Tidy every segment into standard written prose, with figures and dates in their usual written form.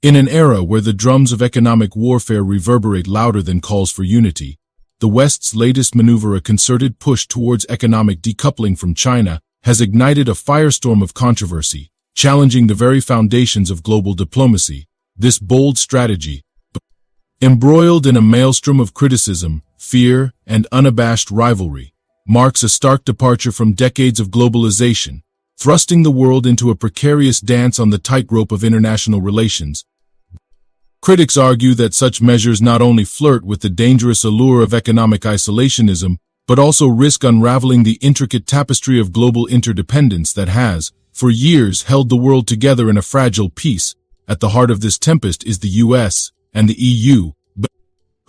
In an era where the drums of economic warfare reverberate louder than calls for unity, the West's latest maneuver, a concerted push towards economic decoupling from China, has ignited a firestorm of controversy, challenging the very foundations of global diplomacy. This bold strategy, embroiled in a maelstrom of criticism, fear, and unabashed rivalry, marks a stark departure from decades of globalization, thrusting the world into a precarious dance on the tightrope of international relations. Critics argue that such measures not only flirt with the dangerous allure of economic isolationism, but also risk unraveling the intricate tapestry of global interdependence that has, for years, held the world together in a fragile peace. At the heart of this tempest is the US and the EU,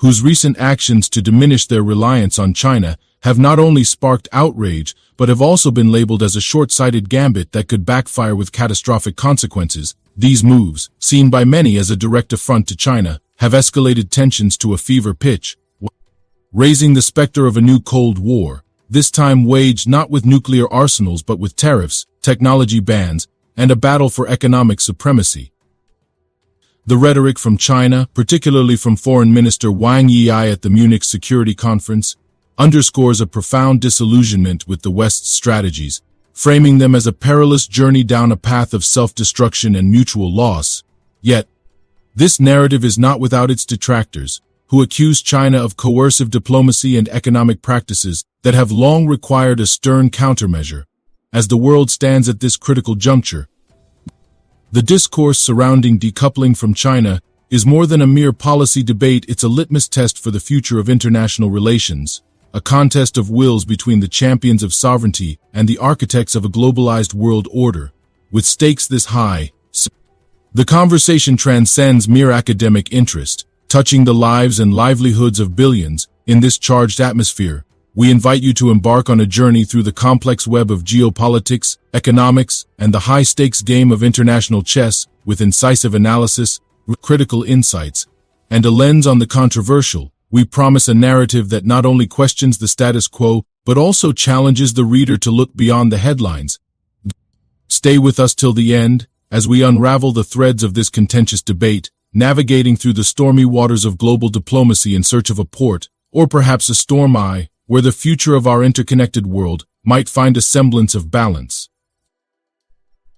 whose recent actions to diminish their reliance on China have not only sparked outrage, but have also been labeled as a short-sighted gambit that could backfire with catastrophic consequences. These moves, seen by many as a direct affront to China, have escalated tensions to a fever pitch, raising the specter of a new Cold War, this time waged not with nuclear arsenals but with tariffs, technology bans, and a battle for economic supremacy. The rhetoric from China, particularly from Foreign Minister Wang Yi at the Munich Security Conference, underscores a profound disillusionment with the West's strategies, framing them as a perilous journey down a path of self-destruction and mutual loss. Yet, this narrative is not without its detractors, who accuse China of coercive diplomacy and economic practices that have long required a stern countermeasure. As the world stands at this critical juncture, the discourse surrounding decoupling from China is more than a mere policy debate. It's a litmus test for the future of international relations, a contest of wills between the champions of sovereignty and the architects of a globalized world order. With stakes this high, the conversation transcends mere academic interest, touching the lives and livelihoods of billions. In this charged atmosphere, we invite you to embark on a journey through the complex web of geopolitics, economics, and the high-stakes game of international chess, with incisive analysis, critical insights, and a lens on the controversial. We promise a narrative that not only questions the status quo, but also challenges the reader to look beyond the headlines. Stay with us till the end, as we unravel the threads of this contentious debate, navigating through the stormy waters of global diplomacy in search of a port, or perhaps a storm eye, where the future of our interconnected world might find a semblance of balance.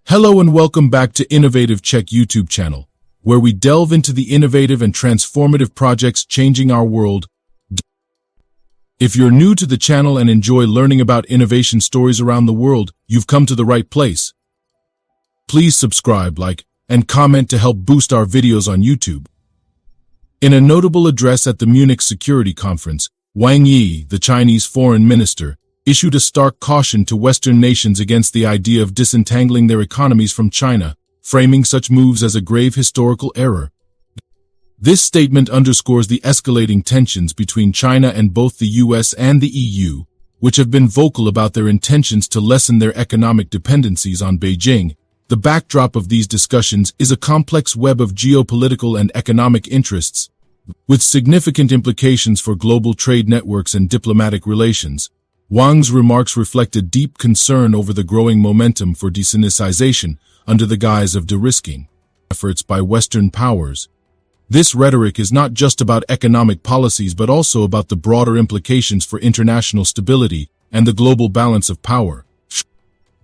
Hello and welcome back to Innovative Check YouTube channel, where we delve into the innovative and transformative projects changing our world. If you're new to the channel and enjoy learning about innovation stories around the world, you've come to the right place. Please subscribe, like, and comment to help boost our videos on YouTube. In a notable address at the Munich Security Conference, Wang Yi, the Chinese foreign minister, issued a stark caution to Western nations against the idea of disentangling their economies from China, framing such moves as a grave historical error. This statement underscores the escalating tensions between China and both the US and the EU, which have been vocal about their intentions to lessen their economic dependencies on Beijing. The backdrop of these discussions is a complex web of geopolitical and economic interests, with significant implications for global trade networks and diplomatic relations. Wang's remarks reflect a deep concern over the growing momentum for de-sinicization under the guise of de-risking efforts by Western powers. This rhetoric is not just about economic policies but also about the broader implications for international stability and the global balance of power.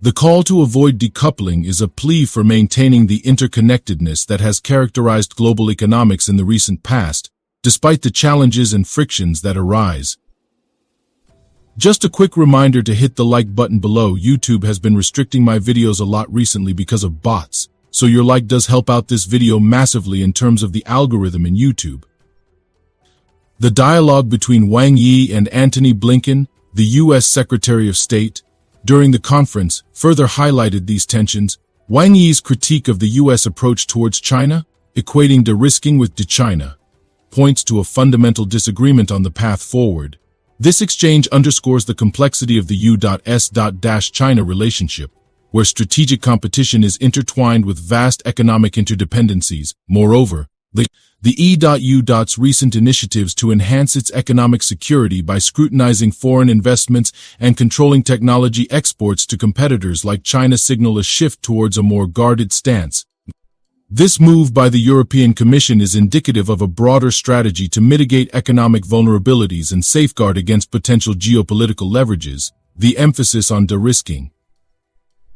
The call to avoid decoupling is a plea for maintaining the interconnectedness that has characterized global economics in the recent past, despite the challenges and frictions that arise. Just a quick reminder to hit the like button below. YouTube has been restricting my videos a lot recently because of bots, so your like does help out this video massively in terms of the algorithm in YouTube. The dialogue between Wang Yi and Antony Blinken, the U.S. Secretary of State, during the conference further highlighted these tensions. Wang Yi's critique of the U.S. approach towards China, equating de-risking with de-China, points to a fundamental disagreement on the path forward. This exchange underscores the complexity of the U.S.-China relationship, where strategic competition is intertwined with vast economic interdependencies. Moreover, the E.U.'s recent initiatives to enhance its economic security by scrutinizing foreign investments and controlling technology exports to competitors like China signal a shift towards a more guarded stance. This move by the European Commission is indicative of a broader strategy to mitigate economic vulnerabilities and safeguard against potential geopolitical leverages, the emphasis on de-risking.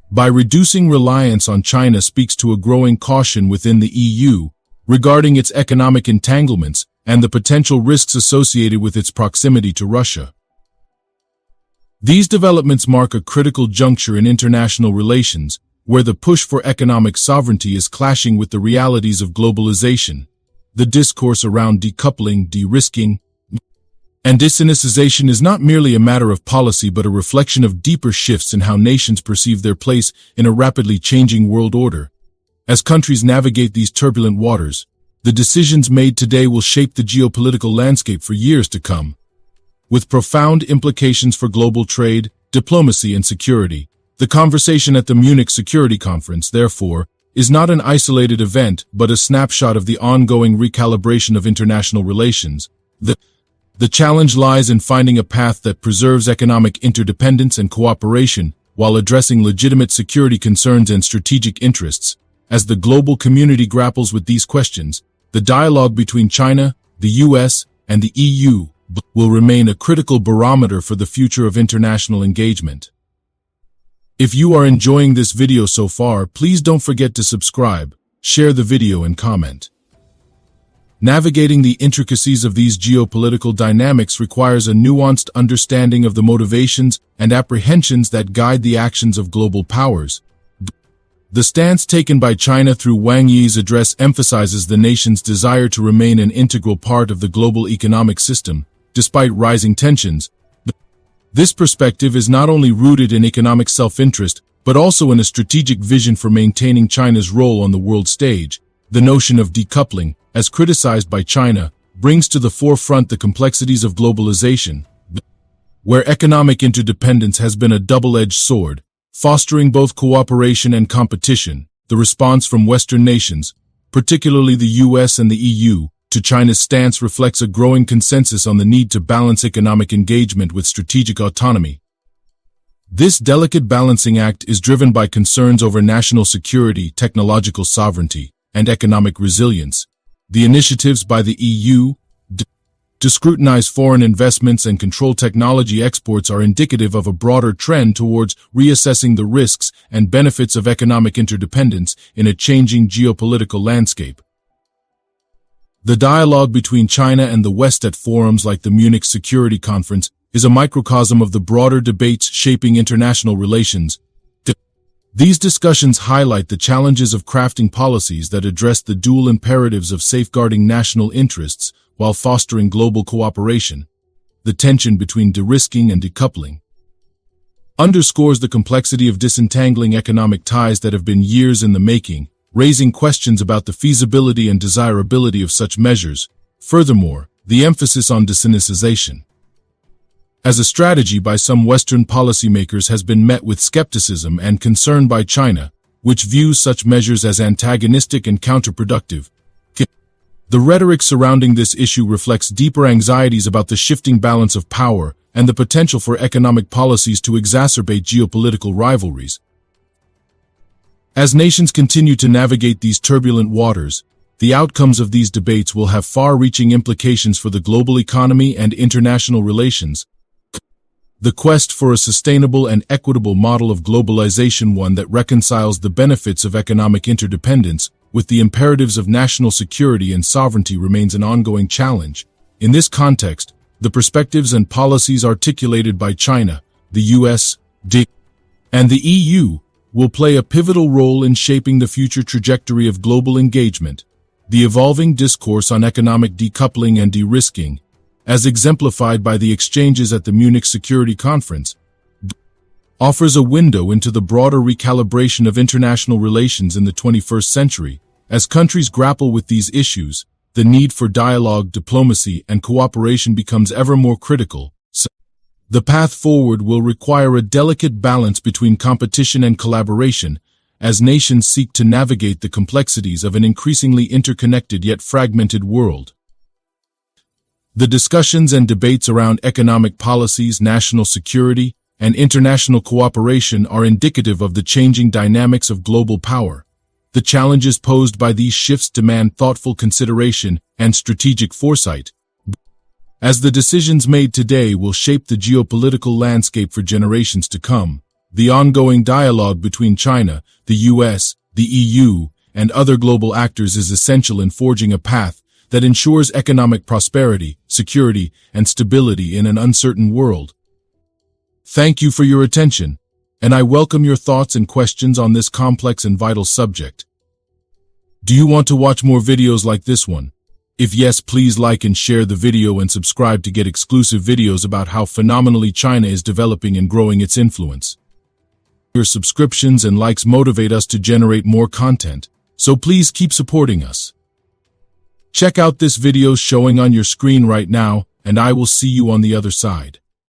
By reducing reliance on China speaks to a growing caution within the EU regarding its economic entanglements and the potential risks associated with its proximity to Russia. These developments mark a critical juncture in international relations, where the push for economic sovereignty is clashing with the realities of globalization. The discourse around decoupling, de-risking, and de-sinicization is not merely a matter of policy but a reflection of deeper shifts in how nations perceive their place in a rapidly changing world order. As countries navigate these turbulent waters, the decisions made today will shape the geopolitical landscape for years to come, with profound implications for global trade, diplomacy, and security. The conversation at the Munich Security Conference, therefore, is not an isolated event but a snapshot of the ongoing recalibration of international relations. The challenge lies in finding a path that preserves economic interdependence and cooperation while addressing legitimate security concerns and strategic interests. As the global community grapples with these questions, the dialogue between China, the US, and the EU will remain a critical barometer for the future of international engagement. If you are enjoying this video so far, please don't forget to subscribe, share the video, and comment. Navigating the intricacies of these geopolitical dynamics requires a nuanced understanding of the motivations and apprehensions that guide the actions of global powers. The stance taken by China through Wang Yi's address emphasizes the nation's desire to remain an integral part of the global economic system, despite rising tensions. This perspective is not only rooted in economic self-interest, but also in a strategic vision for maintaining China's role on the world stage. The notion of decoupling, as criticized by China, brings to the forefront the complexities of globalization, where economic interdependence has been a double-edged sword, fostering both cooperation and competition. The response from Western nations, particularly the US and the EU, to China's stance reflects a growing consensus on the need to balance economic engagement with strategic autonomy. This delicate balancing act is driven by concerns over national security, technological sovereignty, and economic resilience. The initiatives by the EU to scrutinize foreign investments and control technology exports are indicative of a broader trend towards reassessing the risks and benefits of economic interdependence in a changing geopolitical landscape. The dialogue between China and the West at forums like the Munich Security Conference is a microcosm of the broader debates shaping international relations. These discussions highlight the challenges of crafting policies that address the dual imperatives of safeguarding national interests while fostering global cooperation. The tension between de-risking and decoupling underscores the complexity of disentangling economic ties that have been years in the making, raising questions about the feasibility and desirability of such measures. Furthermore, the emphasis on de-sinicization as a strategy by some Western policymakers has been met with skepticism and concern by China, which views such measures as antagonistic and counterproductive. The rhetoric surrounding this issue reflects deeper anxieties about the shifting balance of power and the potential for economic policies to exacerbate geopolitical rivalries. As nations continue to navigate these turbulent waters, the outcomes of these debates will have far-reaching implications for the global economy and international relations. The quest for a sustainable and equitable model of globalization, one that reconciles the benefits of economic interdependence with the imperatives of national security and sovereignty, remains an ongoing challenge. In this context, the perspectives and policies articulated by China, the US, and the EU will play a pivotal role in shaping the future trajectory of global engagement. The evolving discourse on economic decoupling and de-risking, as exemplified by the exchanges at the Munich Security Conference, offers a window into the broader recalibration of international relations in the 21st century. As countries grapple with these issues, the need for dialogue, diplomacy, and cooperation becomes ever more critical. The path forward will require a delicate balance between competition and collaboration, as nations seek to navigate the complexities of an increasingly interconnected yet fragmented world. The discussions and debates around economic policies, national security, and international cooperation are indicative of the changing dynamics of global power. The challenges posed by these shifts demand thoughtful consideration and strategic foresight, as the decisions made today will shape the geopolitical landscape for generations to come. The ongoing dialogue between China, the US, the EU, and other global actors is essential in forging a path that ensures economic prosperity, security, and stability in an uncertain world. Thank you for your attention, and I welcome your thoughts and questions on this complex and vital subject. Do you want to watch more videos like this one? If yes, please like and share the video and subscribe to get exclusive videos about how phenomenally China is developing and growing its influence. Your subscriptions and likes motivate us to generate more content, so please keep supporting us. Check out this video showing on your screen right now, and I will see you on the other side.